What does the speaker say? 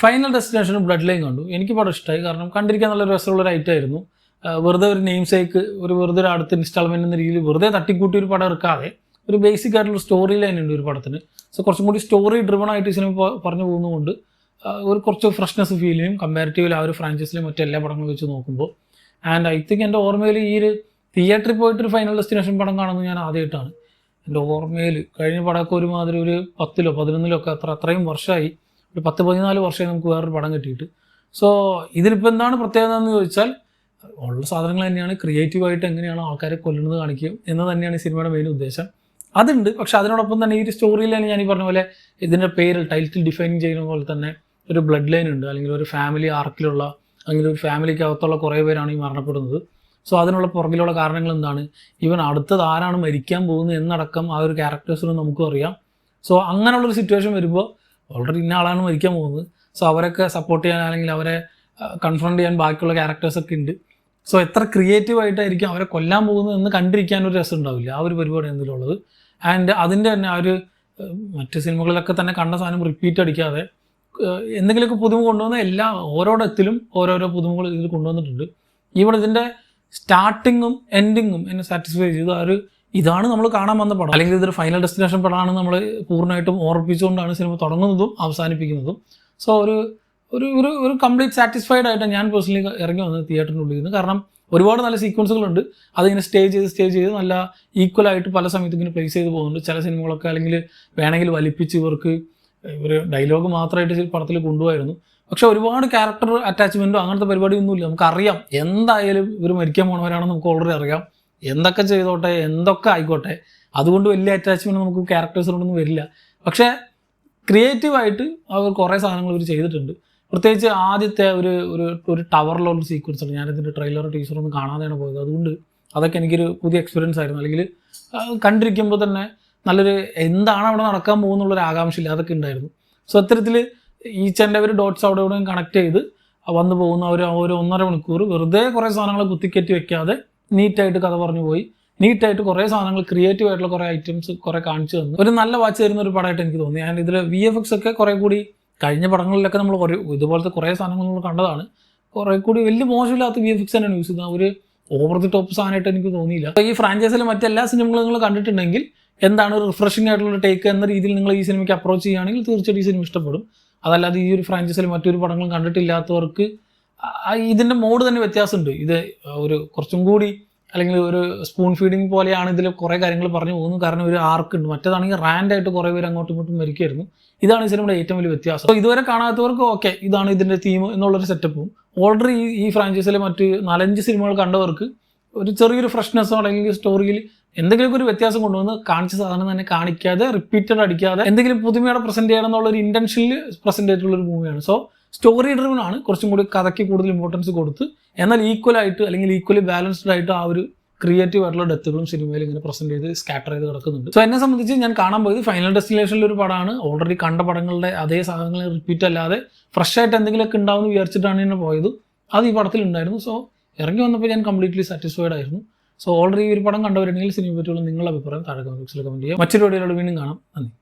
Final ഡെസ്റ്റിനേഷനും blood line കണ്ടു. എനിക്ക് പടം ഇഷ്ടമായി, കാരണം കണ്ടിരിക്കാൻ നല്ല രസമുള്ള ഒരു ഐറ്റമായിരുന്നു. വെറുതെ ഒരു നെയിം സേക്ക്, വെറുതെ ഒരു അടുത്ത ഇൻസ്റ്റാൾമെൻറ്റ് എന്ന രീതിയിൽ വെറുതെ തട്ടിക്കൂട്ടി ഒരു പടം എടുക്കാതെ ഒരു ബേസിക് ആയിട്ടുള്ള സ്റ്റോറി ലൈൻ ഉണ്ട് ഒരു പടത്തിന്. സോ കുറച്ചും കൂടി സ്റ്റോറി ഡ്രിവൺ ആയിട്ട് ഈ സിനിമ പറഞ്ഞു പോകുന്നതുകൊണ്ട് ഒരു കുറച്ച് ഫ്രഷ്നെസ് ഫീൽ ചെയ്യും കമ്പാരിറ്റീവ്ലി ആ ഒരു ഫ്രാഞ്ചൈസിലും മറ്റെല്ലാ പടങ്ങളും വെച്ച് നോക്കുമ്പോൾ. ആൻഡ് ഐ തിങ്ക് എൻ്റെ ഓർമ്മയിൽ ഈ ഒരു തിയേറ്ററിൽ പോയിട്ടൊരു ഫൈനൽ ഡെസ്റ്റിനേഷൻ പടം കാണുന്നത് ഞാൻ ആദ്യമായിട്ടാണ്. എൻ്റെ ഓർമ്മയിൽ കഴിഞ്ഞ പടമൊക്കെ ഒരുമാതിരി ഒരു 10 11 ഒക്കെ അത്രയും വർഷമായി, ഒരു 10-14 വർഷമായി നമുക്ക് വേറൊരു പടം കിട്ടിയിട്ട്. സോ ഇതിലിപ്പോൾ എന്താണ് പ്രത്യേകത എന്ന് ചോദിച്ചാൽ ഉള്ള സാധനങ്ങൾ തന്നെയാണ്, ക്രിയേറ്റീവായിട്ട് എങ്ങനെയാണ് ആൾക്കാരെ കൊല്ലുന്നത് കാണിക്കുക എന്ന് തന്നെയാണ് ഈ സിനിമയുടെ മെയിൻ ഉദ്ദേശം. അതുണ്ട്. പക്ഷെ അതിനോടൊപ്പം തന്നെ ഈ ഒരു സ്റ്റോറിയിലാണ് ഞാൻ ഈ പറഞ്ഞ പോലെ ഇതിൻ്റെ പേര് ടൈറ്റിൽ ഡിഫൈൻ ചെയ്യുന്ന പോലെ തന്നെ ഒരു ബ്ലഡ് ലൈൻ ഉണ്ട്, അല്ലെങ്കിൽ ഒരു ഫാമിലി ആർക്കിലുള്ള, അല്ലെങ്കിൽ ഒരു ഫാമിലിക്കകത്തുള്ള കുറേ പേരാണ് ഈ മരണപ്പെടുന്നത്. സോ അതിനുള്ള പുറകിലുള്ള കാരണങ്ങൾ എന്താണ്, ഈവൻ അടുത്തത് ആരാണ് മരിക്കാൻ പോകുന്നത് എന്നടക്കം ആ ഒരു ക്യാരക്ടേഴ്സിനും നമുക്കും അറിയാം. സോ അങ്ങനെയുള്ളൊരു സിറ്റുവേഷൻ വരുമ്പോൾ ഓൾറെഡി ഇന്ന ആളാണ് മരിക്കാൻ പോകുന്നത്. സോ അവരൊക്കെ സപ്പോർട്ട് ചെയ്യാൻ അല്ലെങ്കിൽ അവരെ കൺഫ്രണ്ട് ചെയ്യാൻ ബാക്കിയുള്ള ക്യാരക്ടേഴ്സൊക്കെ ഉണ്ട്. സോ എത്ര ക്രിയേറ്റീവായിട്ടായിരിക്കും അവരെ കൊല്ലാൻ പോകുന്നത് എന്ന് കണ്ടിരിക്കാൻ ഒരു രസം ഉണ്ടാവില്ല, ആ ഒരു പരിപാടി എന്തെങ്കിലും ഉള്ളത്. ആൻഡ് അതിൻ്റെ തന്നെ ആ ഒരു മറ്റ് സിനിമകളിലൊക്കെ തന്നെ കണ്ട സാധനം റിപ്പീറ്റ് അടിക്കാതെ എന്തെങ്കിലുമൊക്കെ പുതുമ കൊണ്ടുവന്ന ഓരോടത്തിലും ഓരോരോ പുതുമകൾ ഇതിൽ കൊണ്ടുവന്നിട്ടുണ്ട്. ഈവൺ ഇതിൻ്റെ സ്റ്റാർട്ടിങ്ങും എൻഡിങ്ങും എന്നെ സാറ്റിസ്ഫൈ ചെയ്തു. ഇതാണ് നമ്മൾ കാണാൻ വന്ന പടം, അല്ലെങ്കിൽ ഇതൊരു ഫൈനൽ ഡെസ്റ്റിനേഷൻ പടമാണ് നമ്മൾ പൂർണ്ണമായിട്ടും ഓർപ്പിച്ചുകൊണ്ടാണ് സിനിമ തുടങ്ങുന്നതും അവസാനിപ്പിക്കുന്നതും. സോ ഒരു കംപ്ലീറ്റ് സാറ്റിസ്ഫൈഡ് ആയിട്ടാണ് ഞാൻ പേഴ്സണലി ഇറങ്ങി വന്നത് തിയേറ്ററിൻ്റെ ഉള്ളിൽ നിന്ന്. കാരണം ഒരുപാട് നല്ല സീക്വൻസുകളുണ്ട്, അതിങ്ങനെ സ്റ്റേ ചെയ്ത് നല്ല ഈക്വലായിട്ട് പല സമയത്തും ഇങ്ങനെ പ്ലേസ് ചെയ്ത് പോകുന്നുണ്ട്. ചില സിനിമകളൊക്കെ അല്ലെങ്കിൽ വേണമെങ്കിൽ വലിപ്പിച്ച് ഇവർക്ക് ഒരു ഡയലോഗ് മാത്രമായിട്ട് പടത്തിൽ കൊണ്ടുപോയിരുന്നു. പക്ഷെ ഒരുപാട് ക്യാരക്ടർ അറ്റാച്ച്മെൻറ്റോ അങ്ങനത്തെ പരിപാടിയൊന്നുമില്ല. നമുക്കറിയാം എന്തായാലും ഇവർ മരിക്കാൻ പോണവരാണെന്ന് നമുക്ക് ഓൾറെഡി അറിയാം. എന്തൊക്കെ ചെയ്തോട്ടെ, എന്തൊക്കെ ആയിക്കോട്ടെ, അതുകൊണ്ട് വലിയ അറ്റാച്ച്മെൻറ്റ് നമുക്ക് ക്യാരക്ടേഴ്സിനോടൊന്നും വരില്ല. പക്ഷേ ക്രിയേറ്റീവായിട്ട് അവർ കുറേ സാധനങ്ങൾ ഇവർ ചെയ്തിട്ടുണ്ട്. പ്രത്യേകിച്ച് ആദ്യത്തെ ഒരു ടവറിലുള്ള സീക്വൻസ് ഉണ്ട്. ഞാനിതിൻ്റെ ട്രെയിലർ ടീച്ചറൊന്നും കാണാതെയാണ് പോയത്. അതുകൊണ്ട് അതൊക്കെ എനിക്കൊരു പുതിയ എക്സ്പീരിയൻസ് ആയിരുന്നു. അല്ലെങ്കിൽ കണ്ടിരിക്കുമ്പോൾ തന്നെ നല്ലൊരു എന്താണ് അവിടെ നടക്കാൻ പോകുന്നുള്ളൊരു ആകാംക്ഷയില്ല, അതൊക്കെ ഉണ്ടായിരുന്നു. സോ അത്തരത്തിൽ ഈച്ചൻ്റെ ഒരു ഡോട്ട്സ് അവിടെ ഇവിടെ കണക്ട് ചെയ്ത് വന്നു പോകുന്ന ഒരു 1.5 മണിക്കൂർ വെറുതെ കുറേ സാധനങ്ങൾ കുത്തിക്കറ്റി വെക്കാതെ നീറ്റായിട്ട് കഥ പറഞ്ഞു പോയി, നീറ്റായിട്ട് കുറേ സാധനങ്ങൾ ക്രിയേറ്റീവ് ആയിട്ടുള്ള കുറേ ഐറ്റംസ് കുറേ കാണിച്ചു തന്നു. ഒരു നല്ല വാച്ച് തരുന്ന ഒരു പടമായിട്ട് എനിക്ക് തോന്നി. ഞാൻ ഇതിൽ VFX ഒക്കെ കുറേ കൂടി കഴിഞ്ഞ പടങ്ങളിലൊക്കെ നമ്മൾ ഇതുപോലത്തെ കുറേ സാധനങ്ങൾ നമ്മൾ കണ്ടതാണ്, കുറേ കൂടി വലിയ മോശമില്ലാത്ത VFX തന്നെയാണ് യൂസ് ചെയ്യുന്നത്. ഒരു ഓവർ ദി ടോപ്പ് സാധനമായിട്ട് എനിക്ക് തോന്നിയില്ല. ഈ ഫ്രാഞ്ചൈസിലെ മറ്റെല്ലാ സിനിമകളും നിങ്ങൾ കണ്ടിട്ടുണ്ടെങ്കിൽ എന്താണ് ഒരു റിഫ്രഷിംഗ് ആയിട്ടുള്ള ടേക്ക് എന്ന രീതിയിൽ നിങ്ങൾ ഈ സിനിമയ്ക്ക് അപ്രോച്ച് ചെയ്യുകയാണെങ്കിൽ തീർച്ചയായിട്ടും ഈ സിനിമ ഇഷ്ടപ്പെടും. അതല്ലാതെ ഈ ഒരു ഫ്രാഞ്ചൈസിൽ മറ്റൊരു പടങ്ങളും കണ്ടിട്ടില്ലാത്തവർക്ക് ഇതിൻ്റെ മോഡ് തന്നെ വ്യത്യാസമുണ്ട്. ഇത് ഒരു കുറച്ചും കൂടി അല്ലെങ്കിൽ ഒരു സ്പൂൺ ഫീഡിങ് പോലെയാണ് ഇതിൽ കുറേ കാര്യങ്ങൾ പറഞ്ഞു പോകുന്നത്. കാരണം ഒരു ആർക്ക് ഉണ്ട്, മറ്റേതാണെങ്കിൽ റാൻഡായിട്ട് കുറേ പേര് അങ്ങോട്ടും ഇങ്ങോട്ടും മരിക്കുമായിരുന്നു. ഇതാണ് ഈ സിനിമയുടെ ഏറ്റവും വലിയ വ്യത്യാസം. അപ്പോൾ ഇതുവരെ കാണാത്തവർക്ക് ഓക്കെ ഇതാണ് ഇതിൻ്റെ തീം എന്നുള്ളൊരു സെറ്റപ്പും, ഓൾറെഡി ഈ ഫ്രാഞ്ചൈസിലെ മറ്റ് 4-5 സിനിമകൾ കണ്ടവർക്ക് ഒരു ചെറിയൊരു ഫ്രഷ്നെസ്സോ അല്ലെങ്കിൽ സ്റ്റോറിയിൽ എന്തെങ്കിലുമൊക്കെ ഒരു വ്യത്യാസം കൊണ്ടുവന്ന് കാണിച്ച സാധനം തന്നെ കാണിക്കാതെ റിപ്പീറ്റഡ് അടിക്കാതെ എന്തെങ്കിലും പുതുമയോടെ പ്രസൻറ്റ് ചെയ്യണം എന്നുള്ളൊരു ഇൻറ്റൻഷനിൽ പ്രസൻറ്റ് ചെയ്തിട്ടുള്ളൊരു മൂവിയാണ്. സോ സ്റ്റോറി ഡ്രിവൺ ആണ്, കുറച്ചും കൂടി കഥയ്ക്ക് കൂടുതൽ ഇമ്പോർട്ടൻസ് കൊടുത്ത് എന്നാൽ ഈക്വലായിട്ട് അല്ലെങ്കിൽ ഈക്വലി ബാലൻസ്ഡ് ആയിട്ട് ആ ഒരു ക്രിയേറ്റീവ് ആയിട്ടുള്ള ഡെത്തുകളും സിനിമയിൽ ഇങ്ങനെ പ്രസൻറ്റ് ചെയ്ത് സ്കാറ്റർ ചെയ്ത് കിടക്കുന്നുണ്ട്. സോ എന്നെ സംബന്ധിച്ച് ഞാൻ കാണാൻ പോയത് ഫൈനൽ ഡെസ്റ്റിനേഷനിലൊരു പടമാണ്. ഓൾറെഡി കണ്ട പടങ്ങളുടെ അതേ സാധനങ്ങൾ റിപ്പീറ്റ് അല്ലാതെ ഫ്രഷ് ആയിട്ട് എന്തെങ്കിലുമൊക്കെ ഉണ്ടാവുമെന്ന് വിചാരിച്ചിട്ടാണ് ഞാൻ പോയത്. അത് ഈ പടത്തിലുണ്ടായിരുന്നു. സോ ഇറങ്ങി വന്നപ്പോൾ ഞാൻ കംപ്ലീറ്റ്ലി സാറ്റിസ്ഫൈഡ് ആയിരുന്നു. സോ ഓൾറെഡി ഈ ഒരു പടം കണ്ടവരുണ്ടെങ്കിൽ സിനിമയെ പറ്റിയുള്ള നിങ്ങളുടെ അഭിപ്രായം താഴെ കമന്റ് ബോക്സിൽ കമന്റ് ചെയ്യുക. മറ്റൊരു വീഡിയോയിലൂടെ വീണ്ടും കാണാം. നന്ദി.